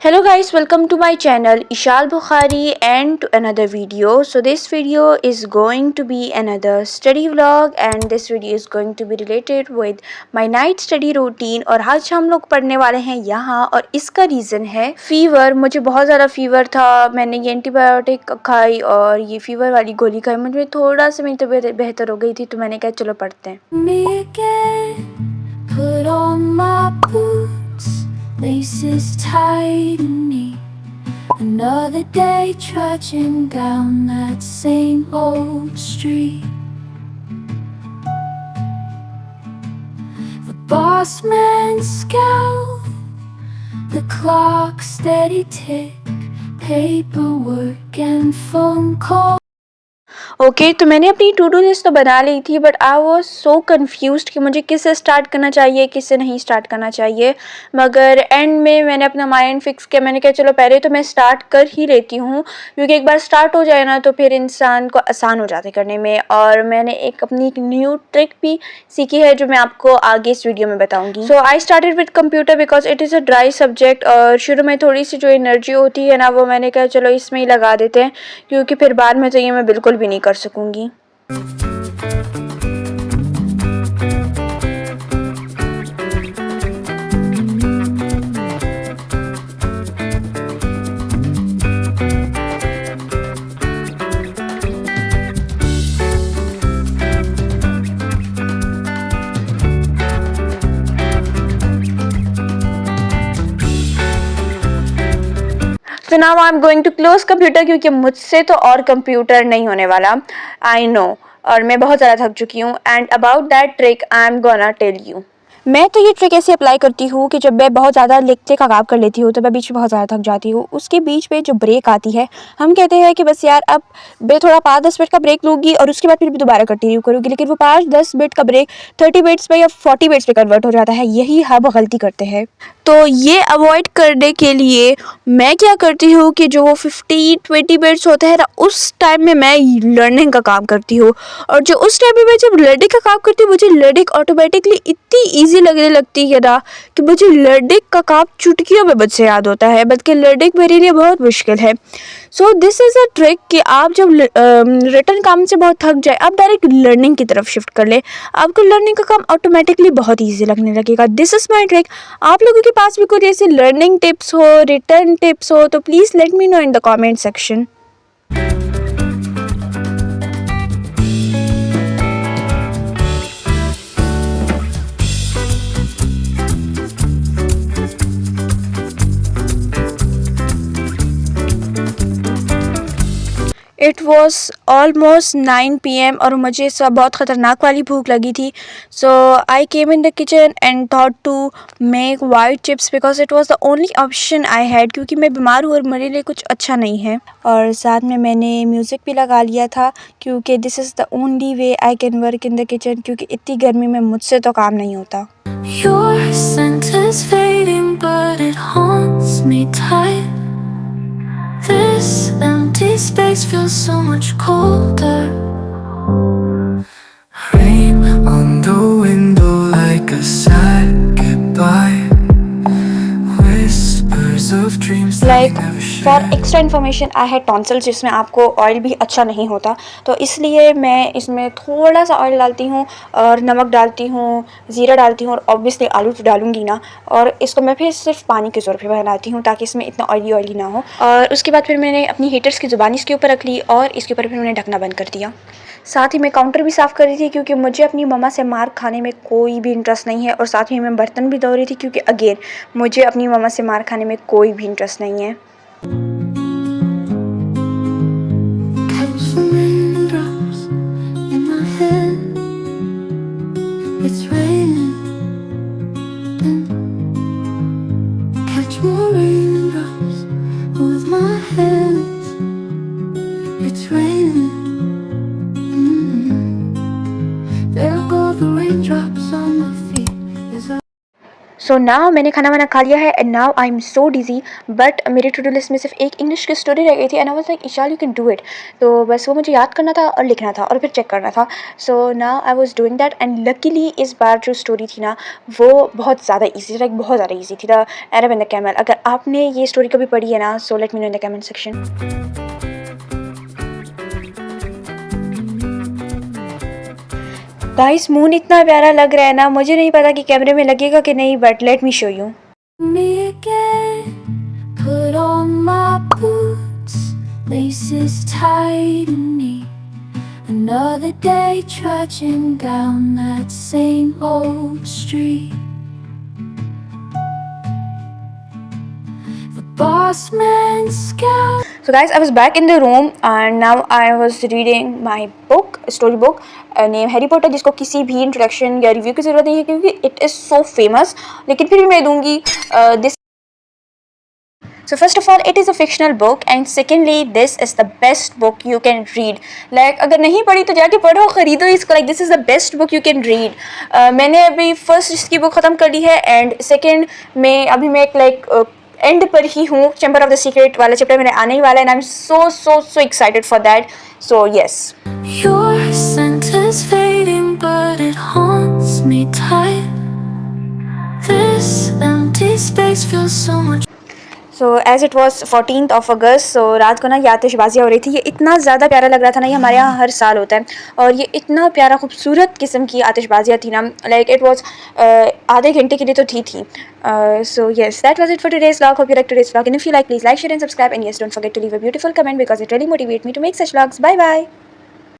Hello guys, welcome to my channel Ishal Bukhari and to another video. So this video is going to be another study vlog and this video is going to be related with my night study routine और आज हम लोग पढ़ने वाले हैं यहाँ और इसका रीज़न है फीवर। मुझे बहुत ज़्यादा फीवर था, मैंने ये एंटीबायोटिक खाई और ये फीवर वाली गोली खाई, मुझे थोड़ा सा मेरी तबीयत बेहतर हो गई थी तो मैंने कहा चलो पढ़ते हैं। Laces tight in me. Another day trudging down that same old street. The boss man scowl, the clock steady tick, paperwork and phone call. Okay तो मैंने अपनी टू डू लिस्ट तो बना ली थी but I was so confused कि मुझे किससे start करना चाहिए किससे नहीं स्टार्ट करना चाहिए। मगर एंड में मैंने अपना माइंड फिक्स किया, मैंने कहा चलो पहले तो मैं स्टार्ट कर ही लेती हूँ क्योंकि एक बार स्टार्ट हो जाए ना तो फिर इंसान को आसान हो जाता है करने में। और मैंने अपनी एक न्यू ट्रिक भी सीखी है जो मैं आपको आगे इस वीडियो में बताऊँगी। So I started with computer because it is a dry subject और शुरू में थोड़ी सी जो एनर्जी होती है ना वो मैंने कहा चलो इसमें ही लगा देते हैं क्योंकि फिर बाद में तो ये मैं बिल्कुल भी नहीं कर सकूंगी। So now I'm going to close computer क्योंकि मुझसे तो और कंप्यूटर नहीं होने वाला, आई नो, और मैं बहुत ज़्यादा थक चुकी हूँ। And about that trick I am gonna tell you. मैं तो ये ट्रिक ऐसे अप्लाई करती हूँ कि जब मैं बहुत ज़्यादा लिखते का काम कर लेती हूँ तो मैं बीच में बहुत ज़्यादा थक जाती हूँ, उसके बीच में जो ब्रेक आती है हम कहते हैं कि बस यार अब मैं थोड़ा 5-10 मिनट का ब्रेक लूँगी और उसके बाद फिर भी दोबारा कंटिन्यू करूँगी, लेकिन वो 5-10 मिनट का ब्रेक 30 मिनट्स में या 40 मिनट्स में कन्वर्ट हो जाता है। यही हम गलती करते हैं। तो ये अवॉइड करने के लिए मैं क्या करती हूँ कि जो वो 15-20 मिनट्स होते हैं ना उस टाइम में मैं लर्निंग का काम करती हूँ। और जो उस टाइम में मैं जब लर्निंग का काम करती हूँ मुझे लर्निंग ऑटोमेटिकली इतनी ईजी लगने लगती है ना कि मुझे लर्निंग का काम चुटकियों में मुझसे याद होता है, बल्कि लर्निंग मेरे लिए बहुत मुश्किल है। So this is a trick कि आप जब रिटर्न काम से बहुत थक जाए आप डायरेक्ट लर्निंग की तरफ शिफ्ट कर ले, आपको लर्निंग का काम ऑटोमेटिकली बहुत ईजी लगने लगेगा। This is my trick. आप लोगों के पास भी कोई ऐसे लर्निंग टिप्स हो, रिटर्न टिप्स हो तो please let me know in the comment section. It was almost 9 PM और मुझे सब बहुत ख़तरनाक वाली भूख लगी थी। So I came in the kitchen and thought to make white chips because it was the only option I had, क्योंकि मैं बीमार हूँ और मेरे लिए कुछ अच्छा नहीं है। और साथ में मैंने म्यूज़िक भी लगा लिया था क्योंकि this is the only way I can work in the kitchen, क्योंकि इतनी गर्मी में मुझसे तो काम नहीं होता। Your scent is fading but it haunts me tight. This empty space feels so much colder. Rain on the window like a sad goodbye. Whispers of dreams like for extra information I had tonsils जिसमें आपको oil भी अच्छा नहीं होता, तो इसलिए मैं इसमें थोड़ा सा ऑयल डालती हूँ और नमक डालती हूँ, ज़ीरा डालती हूँ और ऑब्वियसली आलू तो डालूंगी ना। और इसको मैं फिर सिर्फ पानी के ज़ोर पे बनाती हूँ ताकि इसमें इतना ऑयली ना हो। और उसके बाद फिर मैंने अपनी हीटर्स की ज़ुबान इसके ऊपर रख ली और इसके ऊपर फिर मैंने ढकना बंद कर दिया। साथ ही मैं काउंटर भी साफ़ कर रही थी क्योंकि मुझे अपनी मम्मा से मार खाने में कोई भी इंटरेस्ट नहीं है, और साथ ही मैं बर्तन भी धो रही थी क्योंकि अगेन मुझे अपनी मम्मा से मार खाने में कोई भी इंटरेस्ट नहीं है। सो नाउ मैंने खाना वाना खा लिया है and now I am so dizzy, but मेरे टू डू लिस्ट में सिर्फ एक इंग्लिश की स्टोरी रह गई थी and I was like I shall you can do it. तो बस वो मुझे याद करना था और लिखना था और फिर चेक करना था। So now I was doing that and luckily इस बार जो स्टोरी थी ना वो बहुत ज़्यादा ईजी थी, लाइक बहुत ज़्यादा ईजी थी, the Arab and the camel. अगर आपने ये स्टोरी कभी पढ़ी है ना, so let me know in the comment section. Guys moon इतना प्यारा लग रहा है ना, मुझे नहीं पता कि कैमरे में लगेगा कि नहीं, but let me show you. Me again, put on my boots, laces tightening. Another day trudging down that same old street. The boss man scout. So guys, I was back in the room and now I was reading my book, story book named Harry Potter, जिसको किसी भी introduction या review की ज़रूरत नहीं है क्योंकि it is so famous, लेकिन फिर भी मैं दूंगी this. So first of all, it is a fictional book and secondly, this is the best book you can read. Like अगर नहीं पढ़ी तो जाके पढ़ो, खरीदो इसको, like this is the best book you can read. मैंने अभी फर्स्ट इसकी बुक ख़त्म कर ली है एंड सेकेंड में अभी मैं एक लाइक एंड पर ही हूँ, चैम्बर ऑफ द सीक्रेट वाला चैप्टर मेरे आने ही वाला है and I am so excited for that. So yes. Your scent is fading, but it haunts me tight. This empty space feels so much. So as it was 14th of August, सो रात को ना ये आतिशबाजियाँ हो रही थी। ये इतना ज़्यादा प्यारा लग रहा था ना, ये हमारे यहाँ हर साल होता है और ये इतना प्यारा खूबसूरत किस्म की आतिशबाजियाँ थी ना, लाइक इट वॉज आधे घंटे के लिए तो थी। So yes, that was it for today's vlog. Hope you like today's vlog and if you like please like share and subscribe and yes don't forget to leave a beautiful comment because it really motivate me to make such vlogs. Bye bye.